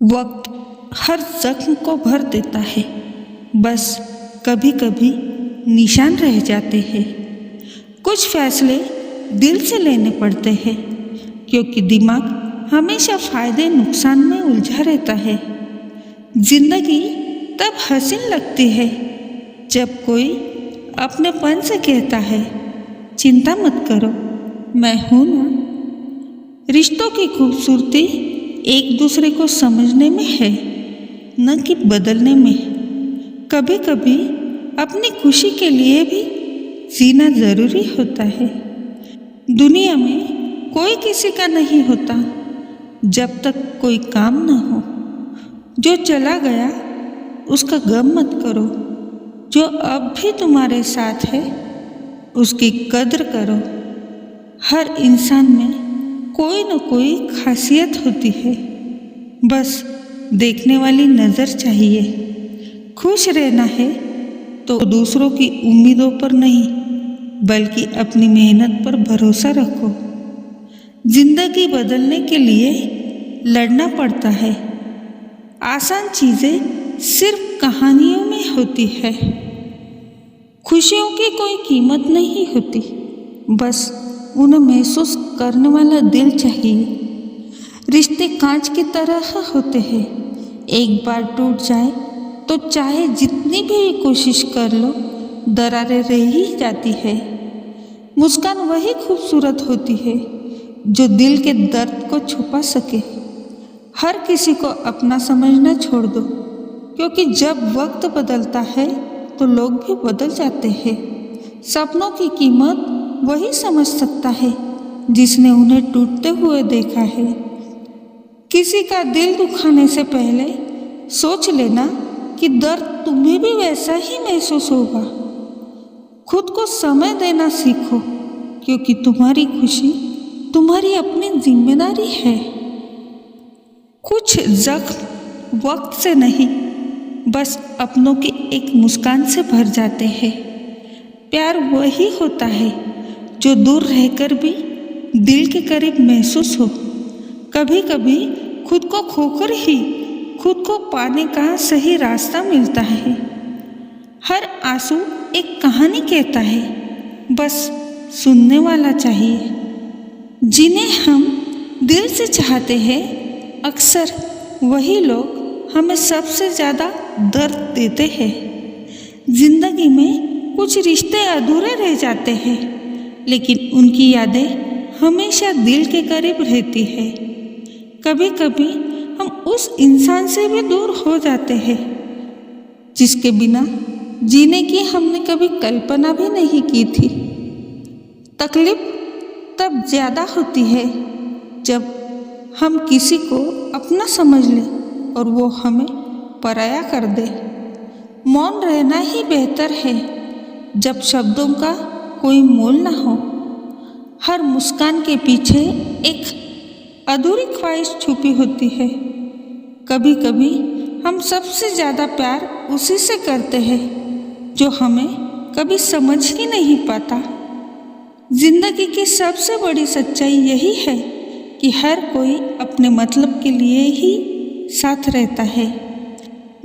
वक्त हर जख्म को भर देता है, बस कभी कभी निशान रह जाते हैं। कुछ फैसले दिल से लेने पड़ते हैं क्योंकि दिमाग हमेशा फायदे नुकसान में उलझा रहता है। जिंदगी तब हसीन लगती है जब कोई अपनेपन से कहता है, चिंता मत करो, मैं हूं ना। रिश्तों की खूबसूरती एक दूसरे को समझने में है, न कि बदलने में। कभी कभी अपनी खुशी के लिए भी जीना जरूरी होता है। दुनिया में कोई किसी का नहीं होता जब तक कोई काम न हो। जो चला गया उसका गम मत करो, जो अब भी तुम्हारे साथ है उसकी कद्र करो। हर इंसान में कोई न कोई खासियत होती है, बस देखने वाली नज़र चाहिए। खुश रहना है तो दूसरों की उम्मीदों पर नहीं, बल्कि अपनी मेहनत पर भरोसा रखो। जिंदगी बदलने के लिए लड़ना पड़ता है। आसान चीज़ें सिर्फ कहानियों में होती है। खुशियों की कोई कीमत नहीं होती, बस उन्हें महसूस करने वाला दिल चाहिए। रिश्ते कांच की तरह होते हैं, एक बार टूट जाए तो चाहे जितनी भी कोशिश कर लो, दरारें रह ही जाती है। मुस्कान वही खूबसूरत होती है जो दिल के दर्द को छुपा सके। हर किसी को अपना समझना छोड़ दो, क्योंकि जब वक्त बदलता है तो लोग भी बदल जाते हैं। सपनों की कीमत वही समझ सकता है जिसने उन्हें टूटते हुए देखा है। किसी का दिल दुखाने से पहले सोच लेना कि दर्द तुम्हें भी वैसा ही महसूस होगा। खुद को समय देना सीखो, क्योंकि तुम्हारी खुशी तुम्हारी अपनी जिम्मेदारी है। कुछ जख्म वक्त से नहीं, बस अपनों की एक मुस्कान से भर जाते हैं। प्यार वही होता है जो दूर रहकर भी दिल के करीब महसूस हो। कभी कभी खुद को खोकर ही खुद को पाने का सही रास्ता मिलता है। हर आंसू एक कहानी कहता है, बस सुनने वाला चाहिए। जिन्हें हम दिल से चाहते हैं, अक्सर वही लोग हमें सबसे ज़्यादा दर्द देते हैं। जिंदगी में कुछ रिश्ते अधूरे रह जाते हैं, लेकिन उनकी यादें हमेशा दिल के करीब रहती है। कभी कभी हम उस इंसान से भी दूर हो जाते हैं जिसके बिना जीने की हमने कभी कल्पना भी नहीं की थी। तकलीफ तब ज़्यादा होती है जब हम किसी को अपना समझ लें और वो हमें पराया कर दे। मौन रहना ही बेहतर है जब शब्दों का कोई मोल ना हो। हर मुस्कान के पीछे एक अधूरी ख्वाहिश छुपी होती है। कभी कभी हम सबसे ज़्यादा प्यार उसी से करते हैं जो हमें कभी समझ ही नहीं पाता। जिंदगी की सबसे बड़ी सच्चाई यही है कि हर कोई अपने मतलब के लिए ही साथ रहता है।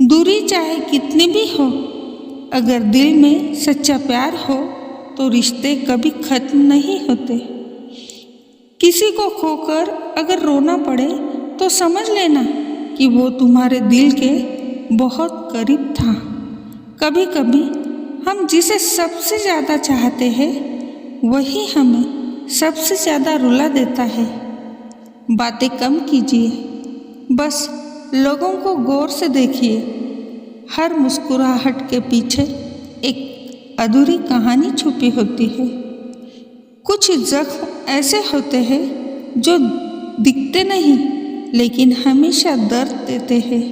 दूरी चाहे कितनी भी हो, अगर दिल में सच्चा प्यार हो तो रिश्ते कभी खत्म नहीं होते। किसी को खोकर अगर रोना पड़े तो समझ लेना कि वो तुम्हारे दिल के बहुत करीब था। कभी कभी हम जिसे सबसे ज़्यादा चाहते हैं वही हमें सबसे ज़्यादा रुला देता है। बातें कम कीजिए, बस लोगों को गौर से देखिए। हर मुस्कुराहट के पीछे एक अधूरी कहानी छुपी होती है। कुछ जख्म ऐसे होते हैं जो दिखते नहीं, लेकिन हमेशा दर्द देते हैं।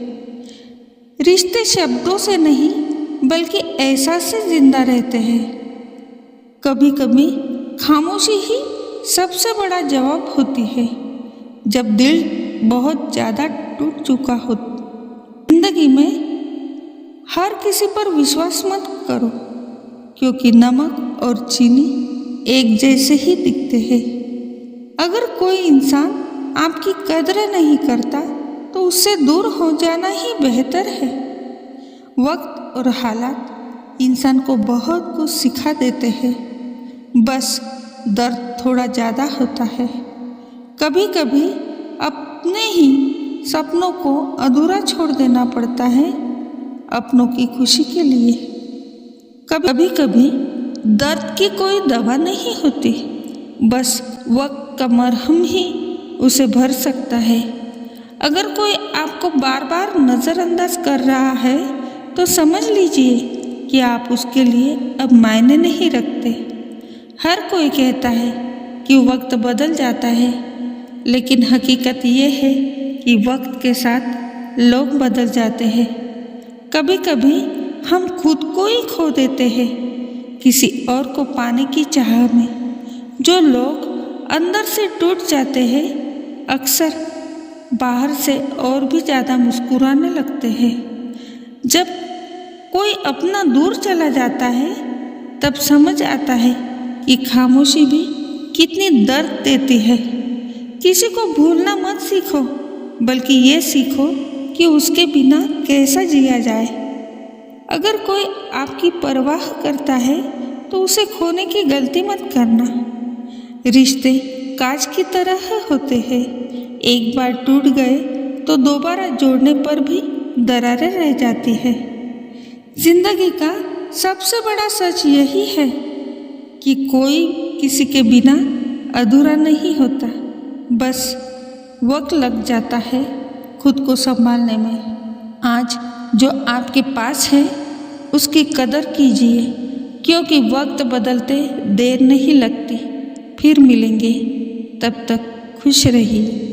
रिश्ते शब्दों से नहीं, बल्कि एहसास से जिंदा रहते हैं। कभी कभी खामोशी ही सबसे बड़ा जवाब होती है, जब दिल बहुत ज़्यादा टूट चुका हो। जिंदगी में हर किसी पर विश्वास मत करो, क्योंकि नमक और चीनी एक जैसे ही दिखते हैं। अगर कोई इंसान आपकी कदर नहीं करता तो उससे दूर हो जाना ही बेहतर है। वक्त और हालात इंसान को बहुत कुछ सिखा देते हैं, बस दर्द थोड़ा ज़्यादा होता है। कभी कभी अपने ही सपनों को अधूरा छोड़ देना पड़ता है अपनों की खुशी के लिए। कभी कभी दर्द की कोई दवा नहीं होती, बस वक्त का मरहम ही उसे भर सकता है। अगर कोई आपको बार बार नज़रअंदाज कर रहा है तो समझ लीजिए कि आप उसके लिए अब मायने नहीं रखते। हर कोई कहता है कि वक्त बदल जाता है, लेकिन हकीकत ये है कि वक्त के साथ लोग बदल जाते हैं। कभी कभी हम खुद को ही खो देते हैं किसी और को पाने की चाह में। जो लोग अंदर से टूट जाते हैं अक्सर बाहर से और भी ज़्यादा मुस्कुराने लगते हैं। जब कोई अपना दूर चला जाता है तब समझ आता है कि खामोशी भी कितनी दर्द देती है। किसी को भूलना मत सीखो, बल्कि ये सीखो कि उसके बिना कैसा जिया जाए। अगर कोई आपकी परवाह करता है तो उसे खोने की गलती मत करना। रिश्ते कांच की तरह होते हैं, एक बार टूट गए तो दोबारा जोड़ने पर भी दरारें रह जाती है। जिंदगी का सबसे बड़ा सच यही है कि कोई किसी के बिना अधूरा नहीं होता, बस वक्त लग जाता है खुद को संभालने में। आज जो आपके पास है उसकी कदर कीजिए, क्योंकि वक्त बदलते देर नहीं लगती। फिर मिलेंगे, तब तक खुश रहिए।